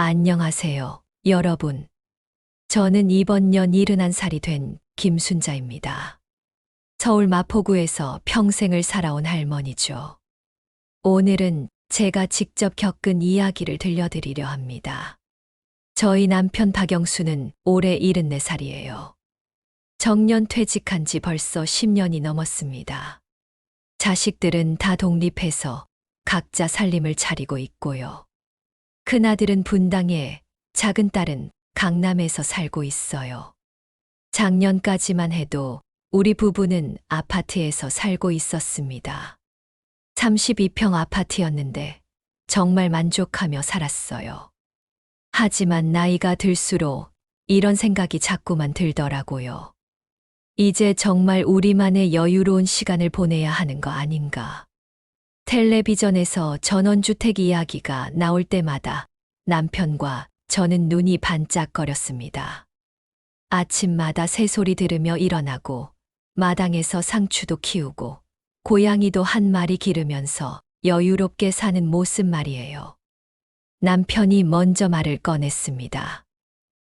안녕하세요, 여러분. 저는 이번 년 71살이 된 김순자입니다. 서울 마포구에서 평생을 살아온 할머니죠. 오늘은 제가 직접 겪은 이야기를 들려드리려 합니다. 저희 남편 박영수는 올해 74살이에요. 정년 퇴직한 지 벌써 10년이 넘었습니다. 자식들은 다 독립해서 각자 살림을 차리고 있고요. 큰아들은 분당에, 작은 딸은 강남에서 살고 있어요. 작년까지만 해도 우리 부부는 아파트에서 살고 있었습니다. 32평 아파트였는데 정말 만족하며 살았어요. 하지만 나이가 들수록 이런 생각이 자꾸만 들더라고요. 이제 정말 우리만의 여유로운 시간을 보내야 하는 거 아닌가. 텔레비전에서 전원주택 이야기가 나올 때마다 남편과 저는 눈이 반짝거렸습니다. 아침마다 새소리 들으며 일어나고 마당에서 상추도 키우고 고양이도 한 마리 기르면서 여유롭게 사는 모습 말이에요. 남편이 먼저 말을 꺼냈습니다.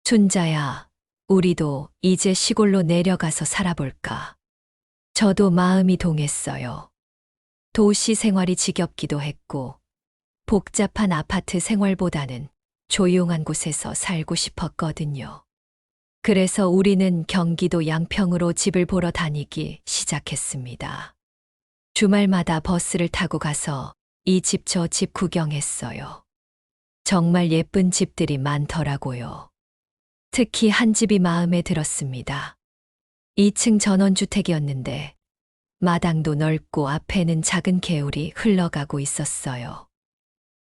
순자야, 우리도 이제 시골로 내려가서 살아볼까. 저도 마음이 동했어요. 도시 생활이 지겹기도 했고 복잡한 아파트 생활보다는 조용한 곳에서 살고 싶었거든요. 그래서 우리는 경기도 양평으로 집을 보러 다니기 시작했습니다. 주말마다 버스를 타고 가서 이 집 저 집 구경했어요. 정말 예쁜 집들이 많더라고요. 특히 한 집이 마음에 들었습니다. 2층 전원주택이었는데 마당도 넓고 앞에는 작은 개울이 흘러가고 있었어요.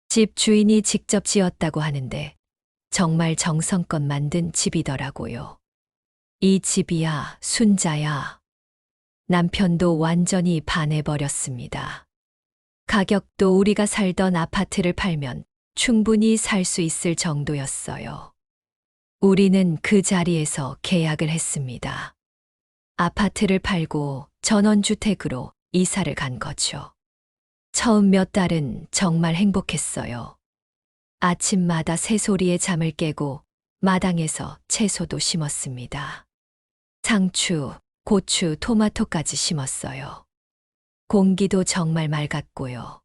집 주인이 직접 지었다고 하는데 정말 정성껏 만든 집이더라고요. 이 집이야, 순자야. 남편도 완전히 반해버렸습니다. 가격도 우리가 살던 아파트를 팔면 충분히 살 수 있을 정도였어요. 우리는 그 자리에서 계약을 했습니다. 아파트를 팔고 전원주택으로 이사를 간 거죠. 처음 몇 달은 정말 행복했어요. 아침마다 새소리에 잠을 깨고 마당에서 채소도 심었습니다. 상추, 고추, 토마토까지 심었어요. 공기도 정말 맑았고요.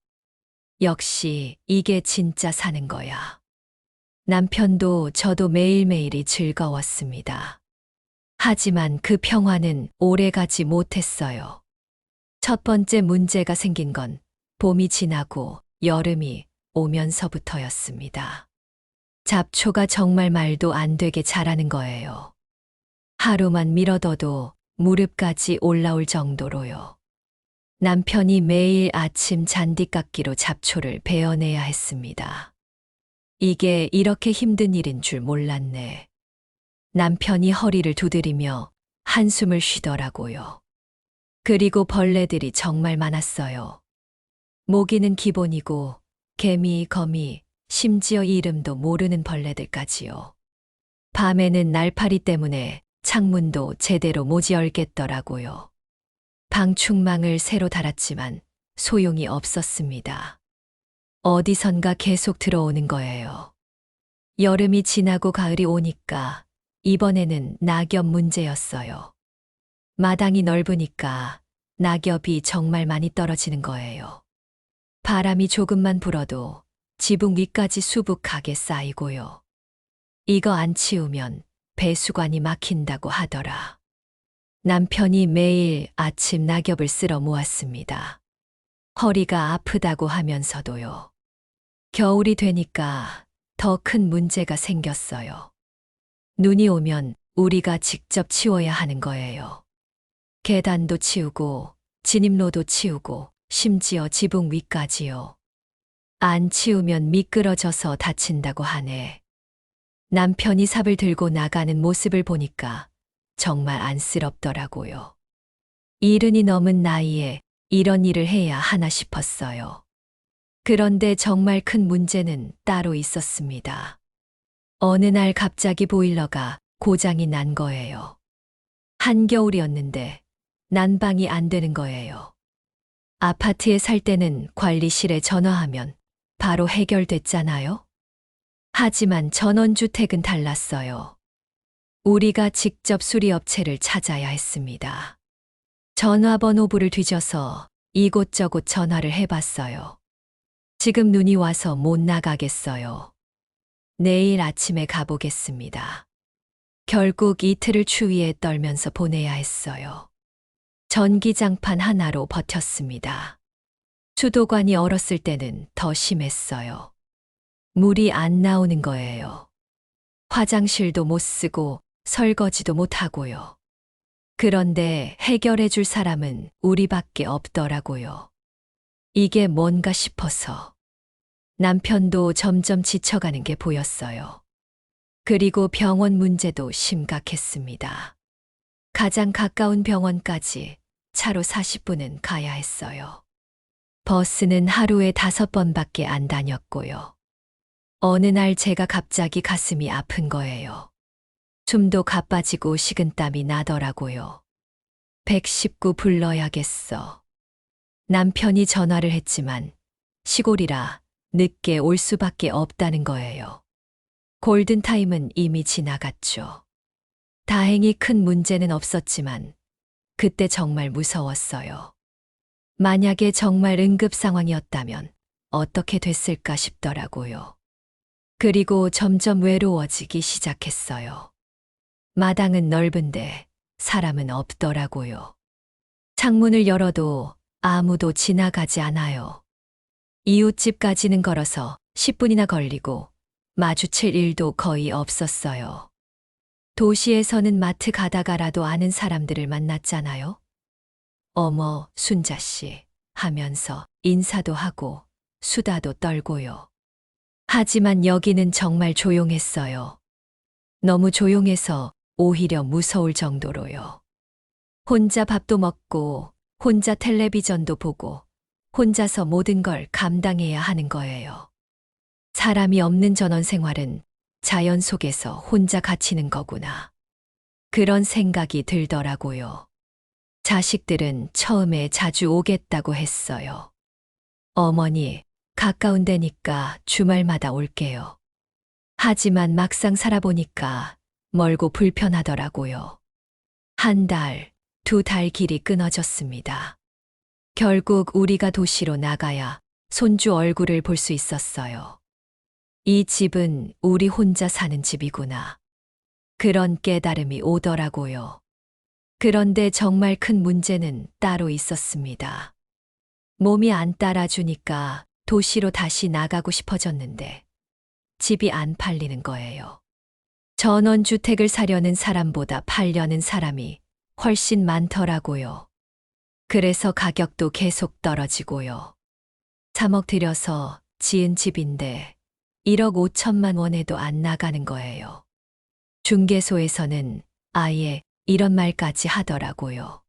역시 이게 진짜 사는 거야. 남편도 저도 매일매일이 즐거웠습니다. 하지만 그 평화는 오래가지 못했어요. 첫 번째 문제가 생긴 건 봄이 지나고 여름이 오면서부터였습니다. 잡초가 정말 말도 안 되게 자라는 거예요. 하루만 미뤄둬도 무릎까지 올라올 정도로요. 남편이 매일 아침 잔디깎기로 잡초를 베어내야 했습니다. 이게 이렇게 힘든 일인 줄 몰랐네. 남편이 허리를 두드리며 한숨을 쉬더라고요. 그리고 벌레들이 정말 많았어요. 모기는 기본이고 개미, 거미, 심지어 이름도 모르는 벌레들까지요. 밤에는 날파리 때문에 창문도 제대로 못 열겠더라고요. 방충망을 새로 달았지만 소용이 없었습니다. 어디선가 계속 들어오는 거예요. 여름이 지나고 가을이 오니까 이번에는 낙엽 문제였어요. 마당이 넓으니까 낙엽이 정말 많이 떨어지는 거예요. 바람이 조금만 불어도 지붕 위까지 수북하게 쌓이고요. 이거 안 치우면 배수관이 막힌다고 하더라. 남편이 매일 아침 낙엽을 쓸어 모았습니다. 허리가 아프다고 하면서도요. 겨울이 되니까 더 큰 문제가 생겼어요. 눈이 오면 우리가 직접 치워야 하는 거예요. 계단도 치우고 진입로도 치우고 심지어 지붕 위까지요. 안 치우면 미끄러져서 다친다고 하네. 남편이 삽을 들고 나가는 모습을 보니까 정말 안쓰럽더라고요. 70이 넘은 나이에 이런 일을 해야 하나 싶었어요. 그런데 정말 큰 문제는 따로 있었습니다. 어느 날 갑자기 보일러가 고장이 난 거예요. 한겨울이었는데 난방이 안 되는 거예요. 아파트에 살 때는 관리실에 전화하면 바로 해결됐잖아요. 하지만 전원주택은 달랐어요. 우리가 직접 수리업체를 찾아야 했습니다. 전화번호부를 뒤져서 이곳저곳 전화를 해봤어요. 지금 눈이 와서 못 나가겠어요. 내일 아침에 가보겠습니다. 결국 이틀을 추위에 떨면서 보내야 했어요. 전기장판 하나로 버텼습니다. 수도관이 얼었을 때는 더 심했어요. 물이 안 나오는 거예요. 화장실도 못 쓰고 설거지도 못 하고요. 그런데 해결해 줄 사람은 우리밖에 없더라고요. 이게 뭔가 싶어서 남편도 점점 지쳐가는 게 보였어요. 그리고 병원 문제도 심각했습니다. 가장 가까운 병원까지 차로 40분은 가야 했어요. 버스는 하루에 5번밖에 안 다녔고요. 어느 날 제가 갑자기 가슴이 아픈 거예요. 숨도 가빠지고 식은땀이 나더라고요. 119 불러야겠어. 남편이 전화를 했지만 시골이라 늦게 올 수밖에 없다는 거예요. 골든타임은 이미 지나갔죠. 다행히 큰 문제는 없었지만 그때 정말 무서웠어요. 만약에 정말 응급 상황이었다면 어떻게 됐을까 싶더라고요. 그리고 점점 외로워지기 시작했어요. 마당은 넓은데 사람은 없더라고요. 창문을 열어도 아무도 지나가지 않아요. 이웃집까지는 걸어서 10분이나 걸리고 마주칠 일도 거의 없었어요. 도시에서는 마트 가다가라도 아는 사람들을 만났잖아요. 어머, 순자 씨 하면서 인사도 하고 수다도 떨고요. 하지만 여기는 정말 조용했어요. 너무 조용해서 오히려 무서울 정도로요. 혼자 밥도 먹고 혼자 텔레비전도 보고 혼자서 모든 걸 감당해야 하는 거예요. 사람이 없는 전원 생활은 자연 속에서 혼자 갇히는 거구나. 그런 생각이 들더라고요. 자식들은 처음에 자주 오겠다고 했어요. 어머니, 가까운 데니까 주말마다 올게요. 하지만 막상 살아보니까 멀고 불편하더라고요. 1달, 2달 길이 끊어졌습니다. 결국 우리가 도시로 나가야 손주 얼굴을 볼 수 있었어요. 이 집은 우리 혼자 사는 집이구나. 그런 깨달음이 오더라고요. 그런데 정말 큰 문제는 따로 있었습니다. 몸이 안 따라주니까 도시로 다시 나가고 싶어졌는데 집이 안 팔리는 거예요. 전원주택을 사려는 사람보다 팔려는 사람이 훨씬 많더라고요. 그래서 가격도 계속 떨어지고요. 3억 들여서 지은 집인데 1억 5천만 원에도 안 나가는 거예요. 중개소에서는 아예 이런 말까지 하더라고요.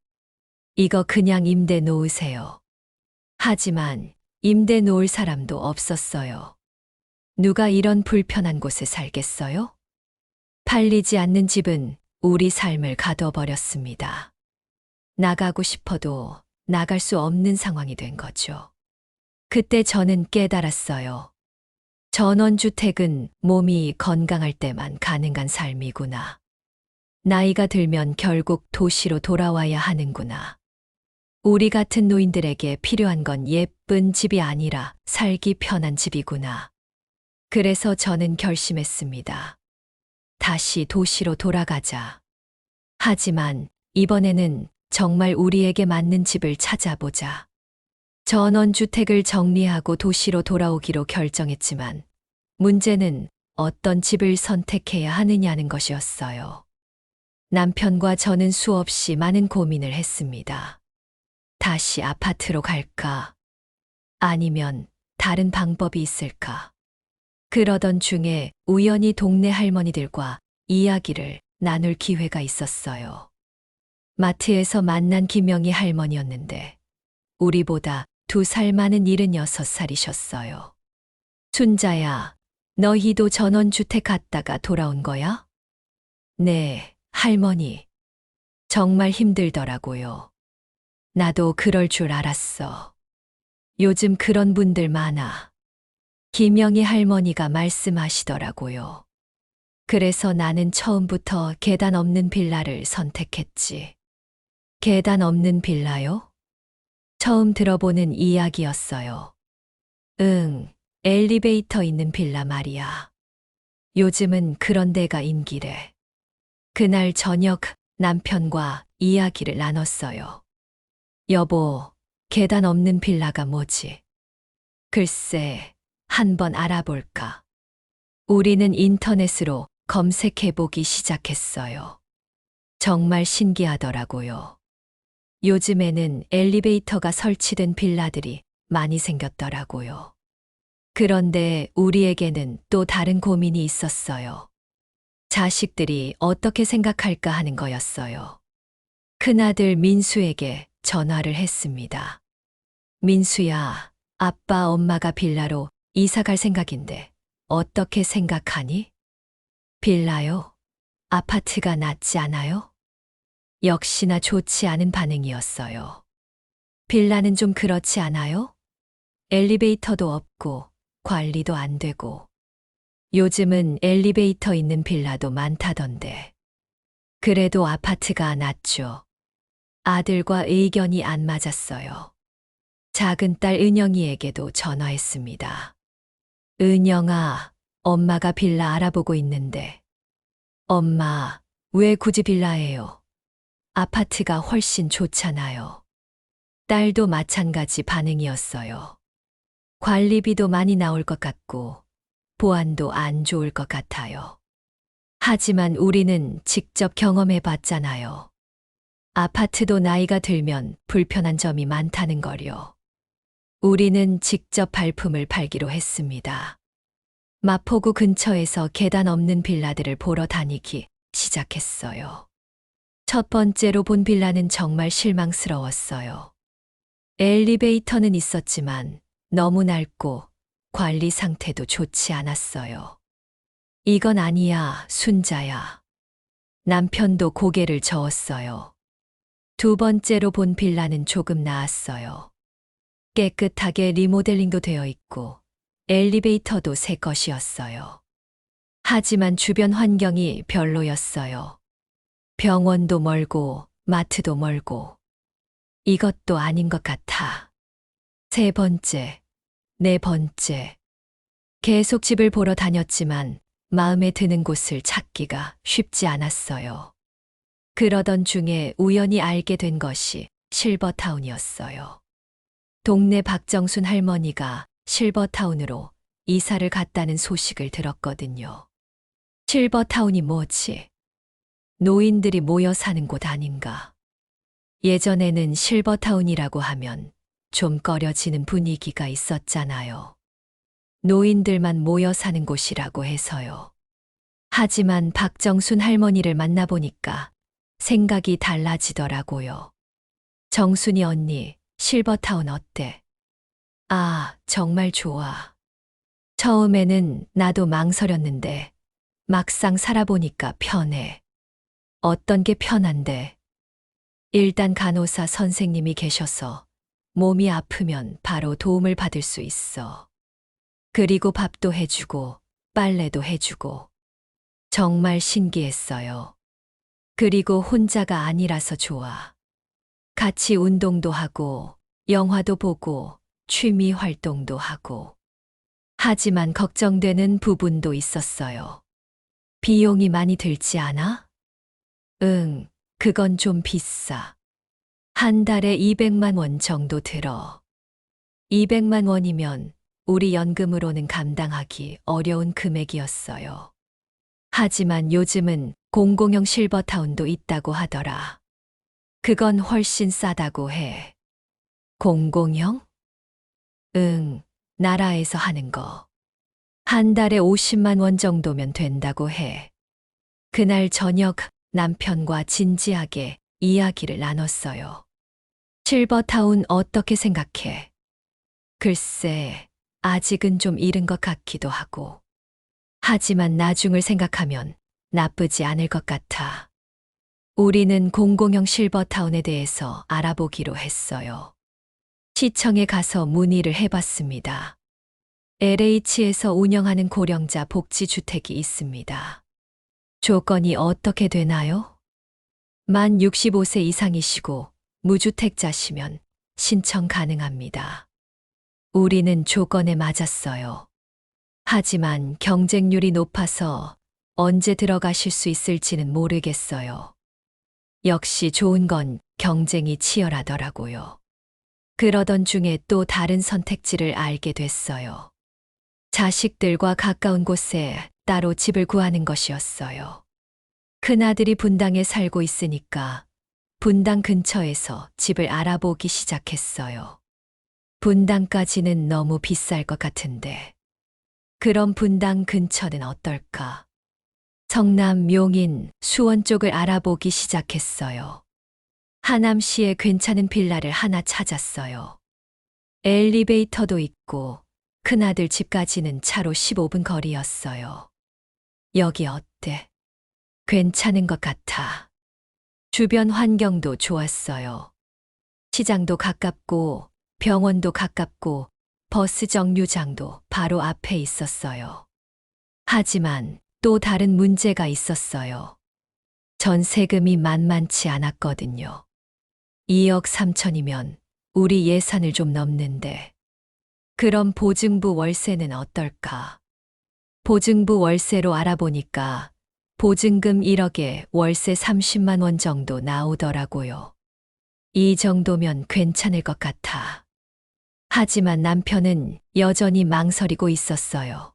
이거 그냥 임대 놓으세요. 하지만 임대 놓을 사람도 없었어요. 누가 이런 불편한 곳에 살겠어요? 팔리지 않는 집은 우리 삶을 가둬버렸습니다. 나가고 싶어도 나갈 수 없는 상황이 된 거죠. 그때 저는 깨달았어요. 전원주택은 몸이 건강할 때만 가능한 삶이구나. 나이가 들면 결국 도시로 돌아와야 하는구나. 우리 같은 노인들에게 필요한 건 예쁜 집이 아니라 살기 편한 집이구나. 그래서 저는 결심했습니다. 다시 도시로 돌아가자. 하지만 이번에는 정말 우리에게 맞는 집을 찾아보자. 전원주택을 정리하고 도시로 돌아오기로 결정했지만 문제는 어떤 집을 선택해야 하느냐는 것이었어요. 남편과 저는 수없이 많은 고민을 했습니다. 다시 아파트로 갈까? 아니면 다른 방법이 있을까? 그러던 중에 우연히 동네 할머니들과 이야기를 나눌 기회가 있었어요. 마트에서 만난 김영희 할머니였는데 우리보다 2살 많은 76살이셨어요. 순자야, 너희도 전원주택 갔다가 돌아온 거야? 네, 할머니. 정말 힘들더라고요. 나도 그럴 줄 알았어. 요즘 그런 분들 많아. 김영희 할머니가 말씀하시더라고요. 그래서 나는 처음부터 계단 없는 빌라를 선택했지. 계단 없는 빌라요? 처음 들어보는 이야기였어요. 응, 엘리베이터 있는 빌라 말이야. 요즘은 그런 데가 인기래. 그날 저녁 남편과 이야기를 나눴어요. 여보, 계단 없는 빌라가 뭐지? 글쎄, 한번 알아볼까? 우리는 인터넷으로 검색해보기 시작했어요. 정말 신기하더라고요. 요즘에는 엘리베이터가 설치된 빌라들이 많이 생겼더라고요. 그런데 우리에게는 또 다른 고민이 있었어요. 자식들이 어떻게 생각할까 하는 거였어요. 큰아들 민수에게 전화를 했습니다. 민수야, 아빠 엄마가 빌라로 이사 갈 생각인데 어떻게 생각하니? 빌라요? 아파트가 낫지 않아요? 역시나 좋지 않은 반응이었어요. 빌라는 좀 그렇지 않아요? 엘리베이터도 없고 관리도 안 되고 요즘은 엘리베이터 있는 빌라도 많다던데. 그래도 아파트가 낫죠. 아들과 의견이 안 맞았어요. 작은 딸 은영이에게도 전화했습니다. 은영아, 엄마가 빌라 알아보고 있는데. 엄마, 왜 굳이 빌라예요? 아파트가 훨씬 좋잖아요. 딸도 마찬가지 반응이었어요. 관리비도 많이 나올 것 같고, 보안도 안 좋을 것 같아요. 하지만 우리는 직접 경험해 봤잖아요. 아파트도 나이가 들면 불편한 점이 많다는 걸요. 우리는 직접 발품을 팔기로 했습니다. 마포구 근처에서 계단 없는 빌라들을 보러 다니기 시작했어요. 첫 번째로 본 빌라는 정말 실망스러웠어요. 엘리베이터는 있었지만 너무 낡고 관리 상태도 좋지 않았어요. 이건 아니야, 순자야. 남편도 고개를 저었어요. 두 번째로 본 빌라는 조금 나았어요. 깨끗하게 리모델링도 되어 있고 엘리베이터도 새 것이었어요. 하지만 주변 환경이 별로였어요. 병원도 멀고 마트도 멀고 이것도 아닌 것 같아. 세 번째, 네 번째. 계속 집을 보러 다녔지만 마음에 드는 곳을 찾기가 쉽지 않았어요. 그러던 중에 우연히 알게 된 것이 실버타운이었어요. 동네 박정순 할머니가 실버타운으로 이사를 갔다는 소식을 들었거든요. 실버타운이 뭐지? 노인들이 모여 사는 곳 아닌가? 예전에는 실버타운이라고 하면 좀 꺼려지는 분위기가 있었잖아요. 노인들만 모여 사는 곳이라고 해서요. 하지만 박정순 할머니를 만나보니까 생각이 달라지더라고요. 정순이 언니, 실버타운 어때? 아, 정말 좋아. 처음에는 나도 망설였는데 막상 살아보니까 편해. 어떤 게 편한데? 일단 간호사 선생님이 계셔서 몸이 아프면 바로 도움을 받을 수 있어. 그리고 밥도 해주고 빨래도 해주고 정말 신기했어요. 그리고 혼자가 아니라서 좋아. 같이 운동도 하고 영화도 보고 취미 활동도 하고. 하지만 걱정되는 부분도 있었어요. 비용이 많이 들지 않아? 응, 그건 좀 비싸. 한 달에 200만 원 정도 들어. 200만 원이면 우리 연금으로는 감당하기 어려운 금액이었어요. 하지만 요즘은 공공형 실버타운도 있다고 하더라. 그건 훨씬 싸다고 해. 공공형? 응, 나라에서 하는 거. 한 달에 50만 원 정도면 된다고 해. 그날 저녁 남편과 진지하게 이야기를 나눴어요. 실버타운 어떻게 생각해? 글쎄, 아직은 좀 이른 것 같기도 하고. 하지만 나중을 생각하면 나쁘지 않을 것 같아. 우리는 공공형 실버타운에 대해서 알아보기로 했어요. 시청에 가서 문의를 해봤습니다. LH에서 운영하는 고령자 복지주택이 있습니다. 조건이 어떻게 되나요? 만 65세 이상이시고 무주택자시면 신청 가능합니다. 우리는 조건에 맞았어요. 하지만 경쟁률이 높아서 언제 들어가실 수 있을지는 모르겠어요. 역시 좋은 건 경쟁이 치열하더라고요. 그러던 중에 또 다른 선택지를 알게 됐어요. 자식들과 가까운 곳에 따로 집을 구하는 것이었어요. 큰아들이 분당에 살고 있으니까 분당 근처에서 집을 알아보기 시작했어요. 분당까지는 너무 비쌀 것 같은데. 그럼 분당 근처는 어떨까? 성남, 용인, 수원 쪽을 알아보기 시작했어요. 하남시에 괜찮은 빌라를 하나 찾았어요. 엘리베이터도 있고 큰아들 집까지는 차로 15분 거리였어요. 여기 어때? 괜찮은 것 같아. 주변 환경도 좋았어요. 시장도 가깝고 병원도 가깝고 버스 정류장도 바로 앞에 있었어요. 하지만 또 다른 문제가 있었어요. 전세금이 만만치 않았거든요. 2억 3천이면 우리 예산을 좀 넘는데. 그럼 보증부 월세는 어떨까? 보증부 월세로 알아보니까 보증금 1억에 월세 30만 원 정도 나오더라고요. 이 정도면 괜찮을 것 같아. 하지만 남편은 여전히 망설이고 있었어요.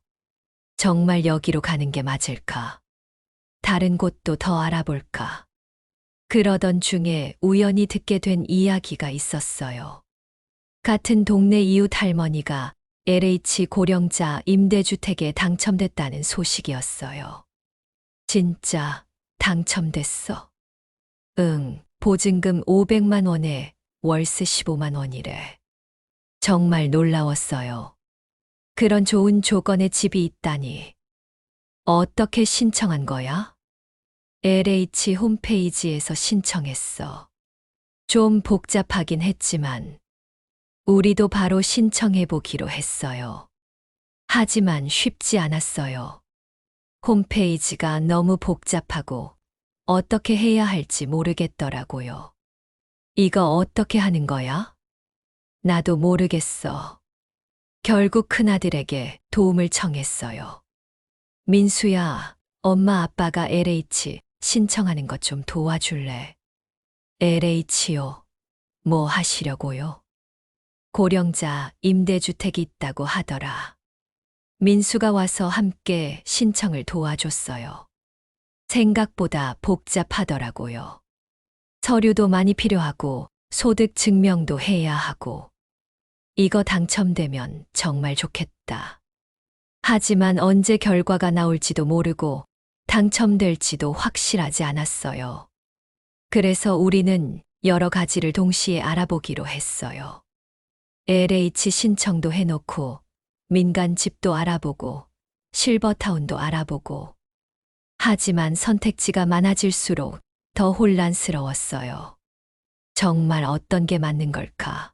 정말 여기로 가는 게 맞을까? 다른 곳도 더 알아볼까? 그러던 중에 우연히 듣게 된 이야기가 있었어요. 같은 동네 이웃 할머니가 LH 고령자 임대주택에 당첨됐다는 소식이었어요. 진짜 당첨됐어? 응, 보증금 500만 원에 월세 15만 원이래. 정말 놀라웠어요. 그런 좋은 조건의 집이 있다니. 어떻게 신청한 거야? LH 홈페이지에서 신청했어. 좀 복잡하긴 했지만 우리도 바로 신청해 보기로 했어요. 하지만 쉽지 않았어요. 홈페이지가 너무 복잡하고 어떻게 해야 할지 모르겠더라고요. 이거 어떻게 하는 거야? 나도 모르겠어. 결국 큰아들에게 도움을 청했어요. 민수야, 엄마 아빠가 LH 신청하는 것 좀 도와줄래? LH요? 뭐 하시려고요? 고령자 임대주택이 있다고 하더라. 민수가 와서 함께 신청을 도와줬어요. 생각보다 복잡하더라고요. 서류도 많이 필요하고 소득 증명도 해야 하고. 이거 당첨되면 정말 좋겠다. 하지만 언제 결과가 나올지도 모르고 당첨될지도 확실하지 않았어요. 그래서 우리는 여러 가지를 동시에 알아보기로 했어요. LH 신청도 해놓고 민간 집도 알아보고 실버타운도 알아보고. 하지만 선택지가 많아질수록 더 혼란스러웠어요. 정말 어떤 게 맞는 걸까?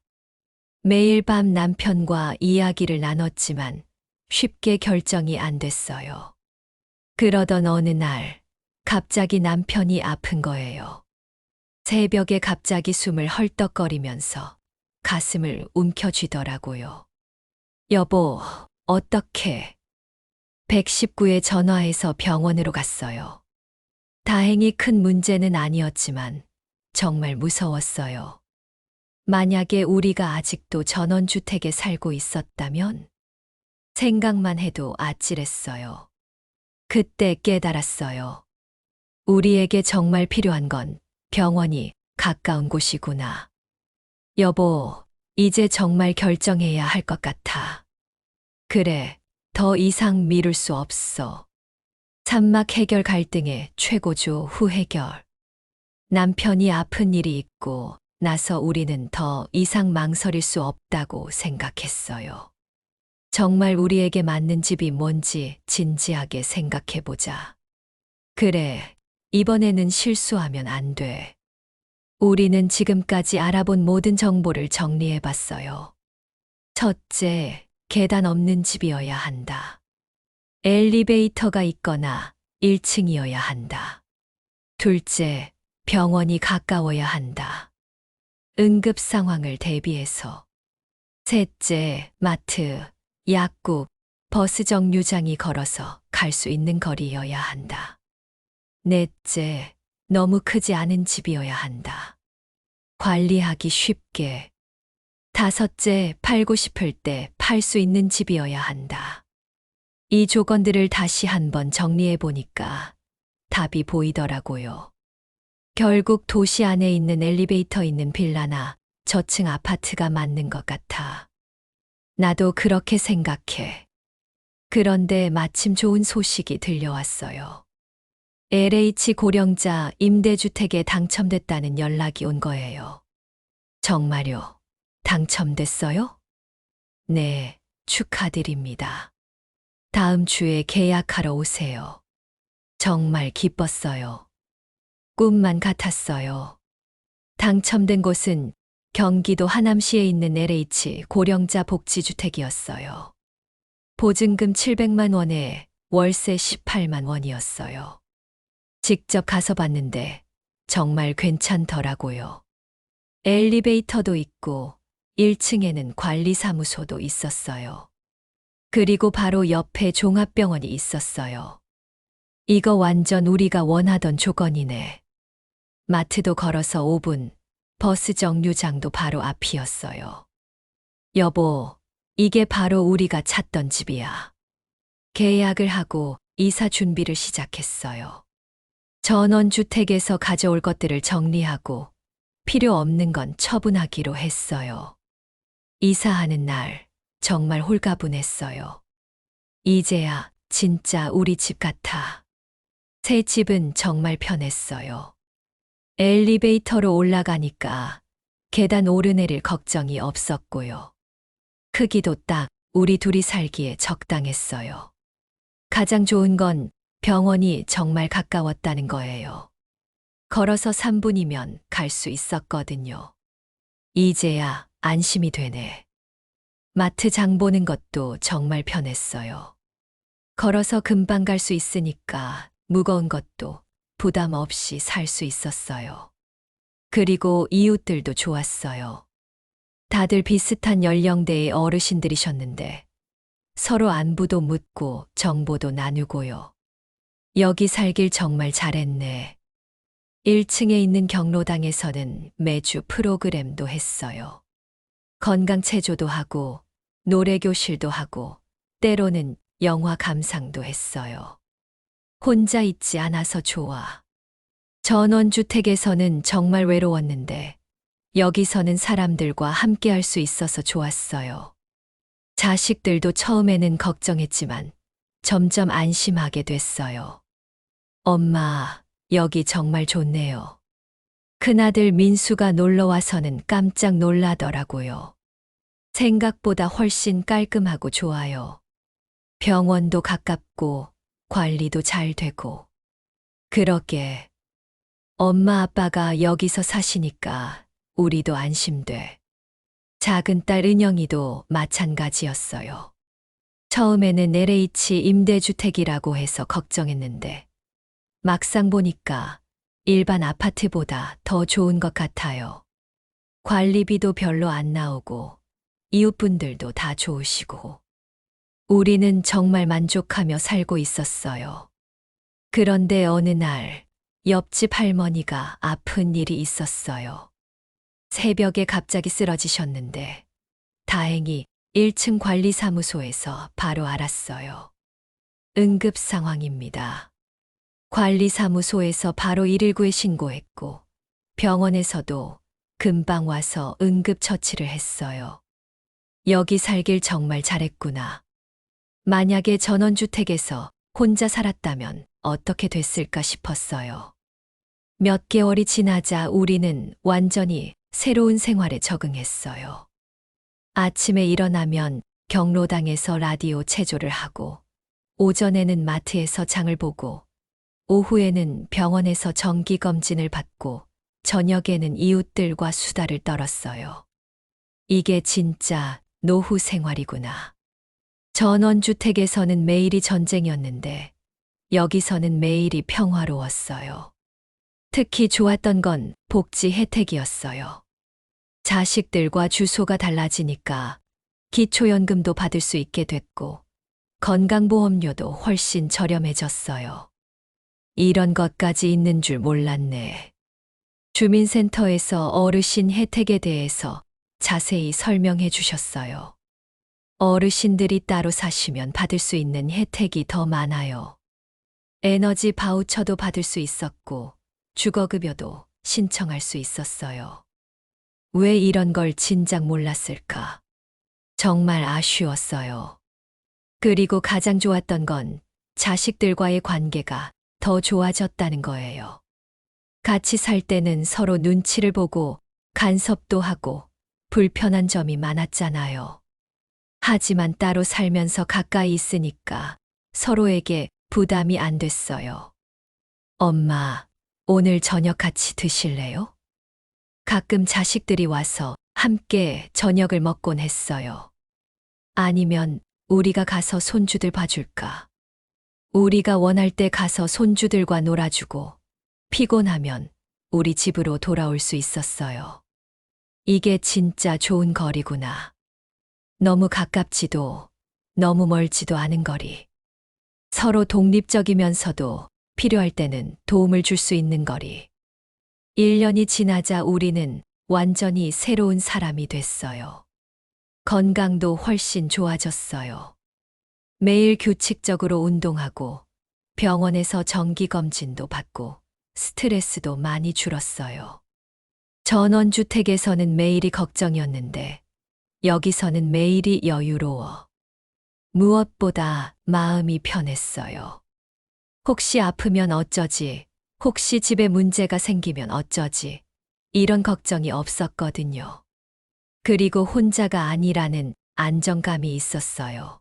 매일 밤 남편과 이야기를 나눴지만 쉽게 결정이 안 됐어요. 그러던 어느 날 갑자기 남편이 아픈 거예요. 새벽에 갑자기 숨을 헐떡거리면서 가슴을 움켜쥐더라고요. 여보, 어떡해? 119에 전화해서 병원으로 갔어요. 다행히 큰 문제는 아니었지만 정말 무서웠어요. 만약에 우리가 아직도 전원주택에 살고 있었다면 생각만 해도 아찔했어요. 그때 깨달았어요. 우리에게 정말 필요한 건 병원이 가까운 곳이구나. 여보, 이제 정말 결정해야 할 것 같아. 그래, 더 이상 미룰 수 없어. 산막 해결 갈등의 최고조 후해결. 남편이 아픈 일이 있고 나서 우리는 더 이상 망설일 수 없다고 생각했어요. 정말 우리에게 맞는 집이 뭔지 진지하게 생각해보자. 그래, 이번에는 실수하면 안 돼. 우리는 지금까지 알아본 모든 정보를 정리해봤어요. 첫째, 계단 없는 집이어야 한다. 엘리베이터가 있거나 1층이어야 한다. 둘째, 병원이 가까워야 한다. 응급 상황을 대비해서. 셋째, 마트, 약국, 버스 정류장이 걸어서 갈 수 있는 거리여야 한다. 넷째, 너무 크지 않은 집이어야 한다. 관리하기 쉽게. 다섯째, 팔고 싶을 때 팔 수 있는 집이어야 한다. 이 조건들을 다시 한번 정리해 보니까 답이 보이더라고요. 결국 도시 안에 있는 엘리베이터 있는 빌라나 저층 아파트가 맞는 것 같아. 나도 그렇게 생각해. 그런데 마침 좋은 소식이 들려왔어요. LH 고령자 임대주택에 당첨됐다는 연락이 온 거예요. 정말요? 당첨됐어요? 네, 축하드립니다. 다음 주에 계약하러 오세요. 정말 기뻤어요. 꿈만 같았어요. 당첨된 곳은 경기도 하남시에 있는 LH 고령자 복지주택이었어요. 보증금 700만 원에 월세 18만 원이었어요. 직접 가서 봤는데 정말 괜찮더라고요. 엘리베이터도 있고 1층에는 관리사무소도 있었어요. 그리고 바로 옆에 종합병원이 있었어요. 이거 완전 우리가 원하던 조건이네. 마트도 걸어서 5분, 버스 정류장도 바로 앞이었어요. 여보, 이게 바로 우리가 찾던 집이야. 계약을 하고 이사 준비를 시작했어요. 전원주택에서 가져올 것들을 정리하고 필요 없는 건 처분하기로 했어요. 이사하는 날 정말 홀가분했어요. 이제야 진짜 우리 집 같아. 새 집은 정말 편했어요. 엘리베이터로 올라가니까 계단 오르내릴 걱정이 없었고요. 크기도 딱 우리 둘이 살기에 적당했어요. 가장 좋은 건 병원이 정말 가까웠다는 거예요. 걸어서 3분이면 갈 수 있었거든요. 이제야 안심이 되네. 마트 장 보는 것도 정말 편했어요. 걸어서 금방 갈 수 있으니까 무거운 것도 부담 없이 살 수 있었어요. 그리고 이웃들도 좋았어요. 다들 비슷한 연령대의 어르신들이셨는데 서로 안부도 묻고 정보도 나누고요. 여기 살길 정말 잘했네. 1층에 있는 경로당에서는 매주 프로그램도 했어요. 건강체조도 하고 노래교실도 하고 때로는 영화 감상도 했어요. 혼자 있지 않아서 좋아. 전원주택에서는 정말 외로웠는데 여기서는 사람들과 함께 할 수 있어서 좋았어요. 자식들도 처음에는 걱정했지만 점점 안심하게 됐어요. 엄마, 여기 정말 좋네요. 큰아들 민수가 놀러 와서는 깜짝 놀라더라고요. 생각보다 훨씬 깔끔하고 좋아요. 병원도 가깝고 관리도 잘 되고. 그러게. 엄마 아빠가 여기서 사시니까 우리도 안심돼. 작은 딸 은영이도 마찬가지였어요. 처음에는 LH 임대주택이라고 해서 걱정했는데 막상 보니까 일반 아파트보다 더 좋은 것 같아요. 관리비도 별로 안 나오고 이웃분들도 다 좋으시고 우리는 정말 만족하며 살고 있었어요. 그런데 어느 날 옆집 할머니가 아픈 일이 있었어요. 새벽에 갑자기 쓰러지셨는데 다행히 1층 관리사무소에서 바로 알았어요. 응급 상황입니다. 관리사무소에서 바로 119에 신고했고 병원에서도 금방 와서 응급처치를 했어요. 여기 살길 정말 잘했구나. 만약에 전원주택에서 혼자 살았다면 어떻게 됐을까 싶었어요. 몇 개월이 지나자 우리는 완전히 새로운 생활에 적응했어요. 아침에 일어나면 경로당에서 라디오 체조를 하고, 오전에는 마트에서 장을 보고, 오후에는 병원에서 정기검진을 받고, 저녁에는 이웃들과 수다를 떨었어요. 이게 진짜 노후 생활이구나. 전원주택에서는 매일이 전쟁이었는데 여기서는 매일이 평화로웠어요. 특히 좋았던 건 복지 혜택이었어요. 자식들과 주소가 달라지니까 기초연금도 받을 수 있게 됐고 건강보험료도 훨씬 저렴해졌어요. 이런 것까지 있는 줄 몰랐네. 주민센터에서 어르신 혜택에 대해서 자세히 설명해 주셨어요. 어르신들이 따로 사시면 받을 수 있는 혜택이 더 많아요. 에너지 바우처도 받을 수 있었고 주거급여도 신청할 수 있었어요. 왜 이런 걸 진작 몰랐을까? 정말 아쉬웠어요. 그리고 가장 좋았던 건 자식들과의 관계가 더 좋아졌다는 거예요. 같이 살 때는 서로 눈치를 보고 간섭도 하고 불편한 점이 많았잖아요. 하지만 따로 살면서 가까이 있으니까 서로에게 부담이 안 됐어요. 엄마, 오늘 저녁 같이 드실래요? 가끔 자식들이 와서 함께 저녁을 먹곤 했어요. 아니면 우리가 가서 손주들 봐줄까? 우리가 원할 때 가서 손주들과 놀아주고 피곤하면 우리 집으로 돌아올 수 있었어요. 이게 진짜 좋은 거리구나. 너무 가깝지도 너무 멀지도 않은 거리. 서로 독립적이면서도 필요할 때는 도움을 줄 수 있는 거리. 1년이 지나자 우리는 완전히 새로운 사람이 됐어요. 건강도 훨씬 좋아졌어요. 매일 규칙적으로 운동하고 병원에서 정기검진도 받고 스트레스도 많이 줄었어요. 전원주택에서는 매일이 걱정이었는데 여기서는 매일이 여유로워. 무엇보다 마음이 편했어요. 혹시 아프면 어쩌지? 혹시 집에 문제가 생기면 어쩌지? 이런 걱정이 없었거든요. 그리고 혼자가 아니라는 안정감이 있었어요.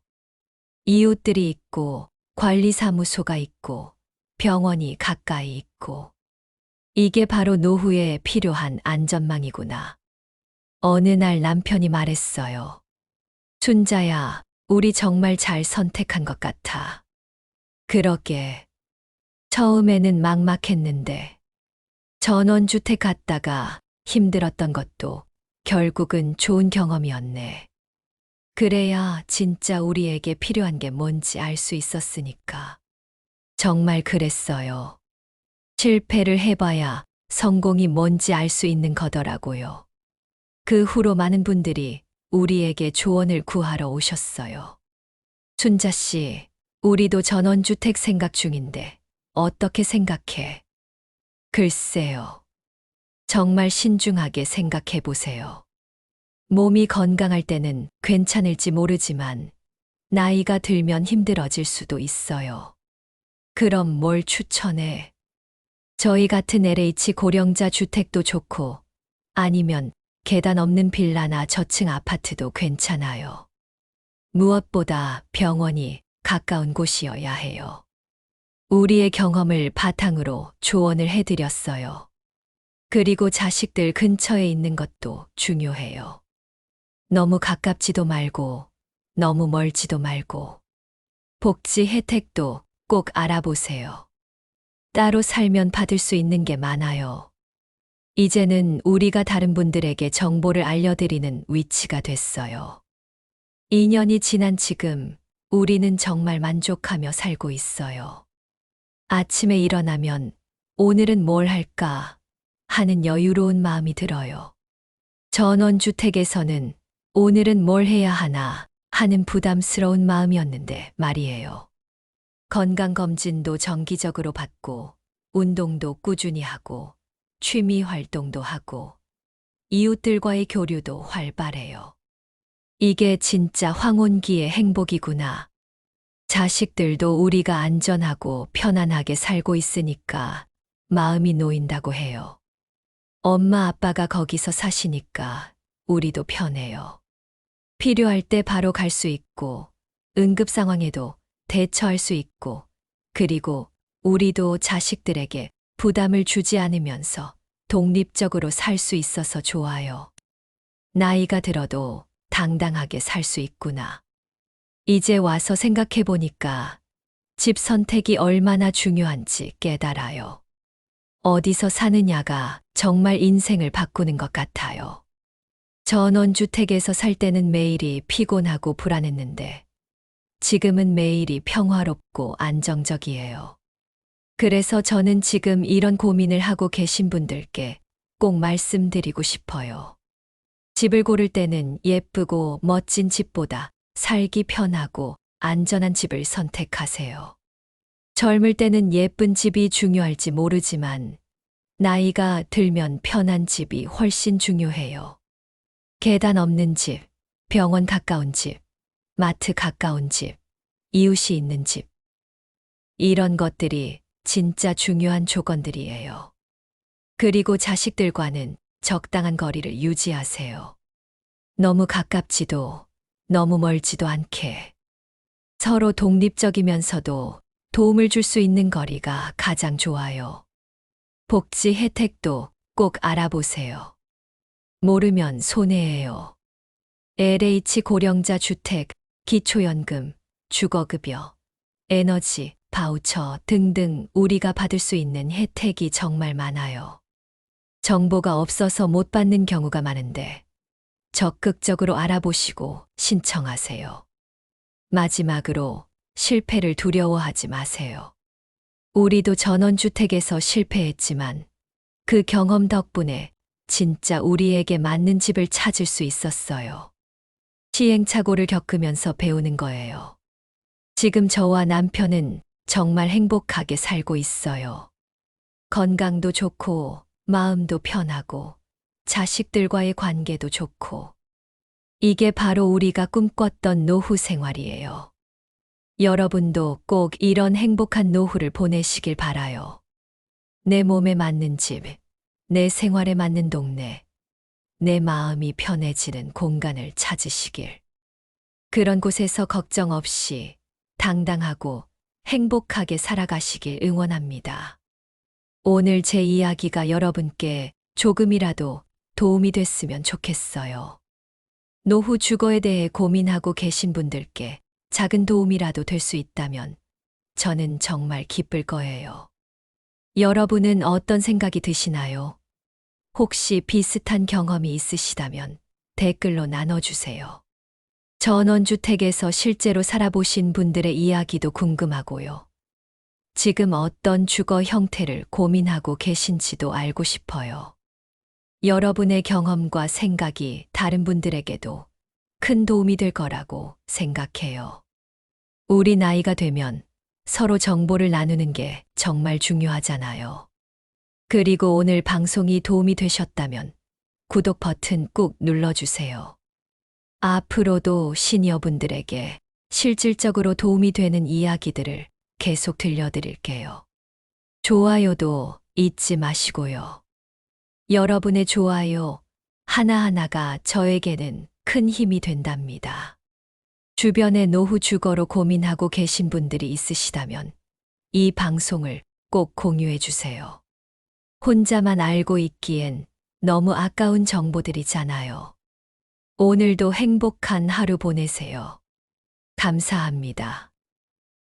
이웃들이 있고 관리사무소가 있고 병원이 가까이 있고 이게 바로 노후에 필요한 안전망이구나. 어느 날 남편이 말했어요. 순자야, 우리 정말 잘 선택한 것 같아. 그러게. 처음에는 막막했는데 전원주택 갔다가 힘들었던 것도 결국은 좋은 경험이었네. 그래야 진짜 우리에게 필요한 게 뭔지 알 수 있었으니까. 정말 그랬어요. 실패를 해봐야 성공이 뭔지 알 수 있는 거더라고요. 그 후로 많은 분들이 우리에게 조언을 구하러 오셨어요. 순자 씨, 우리도 전원주택 생각 중인데 어떻게 생각해? 글쎄요. 정말 신중하게 생각해 보세요. 몸이 건강할 때는 괜찮을지 모르지만 나이가 들면 힘들어질 수도 있어요. 그럼 뭘 추천해? 저희 같은 LH 고령자 주택도 좋고 아니면 계단 없는 빌라나 저층 아파트도 괜찮아요. 무엇보다 병원이 가까운 곳이어야 해요. 우리의 경험을 바탕으로 조언을 해드렸어요. 그리고 자식들 근처에 있는 것도 중요해요. 너무 가깝지도 말고 너무 멀지도 말고 복지 혜택도 꼭 알아보세요. 따로 살면 받을 수 있는 게 많아요. 이제는 우리가 다른 분들에게 정보를 알려드리는 위치가 됐어요. 2년이 지난 지금 우리는 정말 만족하며 살고 있어요. 아침에 일어나면 오늘은 뭘 할까 하는 여유로운 마음이 들어요. 전원주택에서는 오늘은 뭘 해야 하나 하는 부담스러운 마음이었는데 말이에요. 건강검진도 정기적으로 받고 운동도 꾸준히 하고 취미 활동도 하고 이웃들과의 교류도 활발해요. 이게 진짜 황혼기의 행복이구나. 자식들도 우리가 안전하고 편안하게 살고 있으니까 마음이 놓인다고 해요. 엄마 아빠가 거기서 사시니까 우리도 편해요. 필요할 때 바로 갈 수 있고 응급 상황에도 대처할 수 있고 그리고 우리도 자식들에게 부담을 주지 않으면서 독립적으로 살 수 있어서 좋아요. 나이가 들어도 당당하게 살 수 있구나. 이제 와서 생각해 보니까 집 선택이 얼마나 중요한지 깨달아요. 어디서 사느냐가 정말 인생을 바꾸는 것 같아요. 전원주택에서 살 때는 매일이 피곤하고 불안했는데 지금은 매일이 평화롭고 안정적이에요. 그래서 저는 지금 이런 고민을 하고 계신 분들께 꼭 말씀드리고 싶어요. 집을 고를 때는 예쁘고 멋진 집보다 살기 편하고 안전한 집을 선택하세요. 젊을 때는 예쁜 집이 중요할지 모르지만 나이가 들면 편한 집이 훨씬 중요해요. 계단 없는 집, 병원 가까운 집, 마트 가까운 집, 이웃이 있는 집. 이런 것들이 진짜 중요한 조건들이에요. 그리고 자식들과는 적당한 거리를 유지하세요. 너무 가깝지도 너무 멀지도 않게. 서로 독립적이면서도 도움을 줄 수 있는 거리가 가장 좋아요. 복지 혜택도 꼭 알아보세요. 모르면 손해예요. LH 고령자 주택, 기초연금, 주거급여, 에너지, 바우처 등등 우리가 받을 수 있는 혜택이 정말 많아요. 정보가 없어서 못 받는 경우가 많은데 적극적으로 알아보시고 신청하세요. 마지막으로 실패를 두려워하지 마세요. 우리도 전원주택에서 실패했지만 그 경험 덕분에 진짜 우리에게 맞는 집을 찾을 수 있었어요. 시행착오를 겪으면서 배우는 거예요. 지금 저와 남편은 정말 행복하게 살고 있어요. 건강도 좋고, 마음도 편하고, 자식들과의 관계도 좋고. 이게 바로 우리가 꿈꿨던 노후 생활이에요. 여러분도 꼭 이런 행복한 노후를 보내시길 바라요. 내 몸에 맞는 집, 내 생활에 맞는 동네, 내 마음이 편해지는 공간을 찾으시길. 그런 곳에서 걱정 없이 당당하고 행복하게 살아가시길 응원합니다. 오늘 제 이야기가 여러분께 조금이라도 도움이 됐으면 좋겠어요. 노후 주거에 대해 고민하고 계신 분들께 작은 도움이라도 될 수 있다면 저는 정말 기쁠 거예요. 여러분은 어떤 생각이 드시나요? 혹시 비슷한 경험이 있으시다면 댓글로 나눠주세요. 전원주택에서 실제로 살아보신 분들의 이야기도 궁금하고요. 지금 어떤 주거 형태를 고민하고 계신지도 알고 싶어요. 여러분의 경험과 생각이 다른 분들에게도 큰 도움이 될 거라고 생각해요. 우리 나이가 되면 서로 정보를 나누는 게 정말 중요하잖아요. 그리고 오늘 방송이 도움이 되셨다면 구독 버튼 꾹 눌러주세요. 앞으로도 시니어분들에게 실질적으로 도움이 되는 이야기들을 계속 들려드릴게요. 좋아요도 잊지 마시고요. 여러분의 좋아요 하나하나가 저에게는 큰 힘이 된답니다. 주변에 노후 주거로 고민하고 계신 분들이 있으시다면 이 방송을 꼭 공유해 주세요. 혼자만 알고 있기엔 너무 아까운 정보들이잖아요. 오늘도 행복한 하루 보내세요. 감사합니다.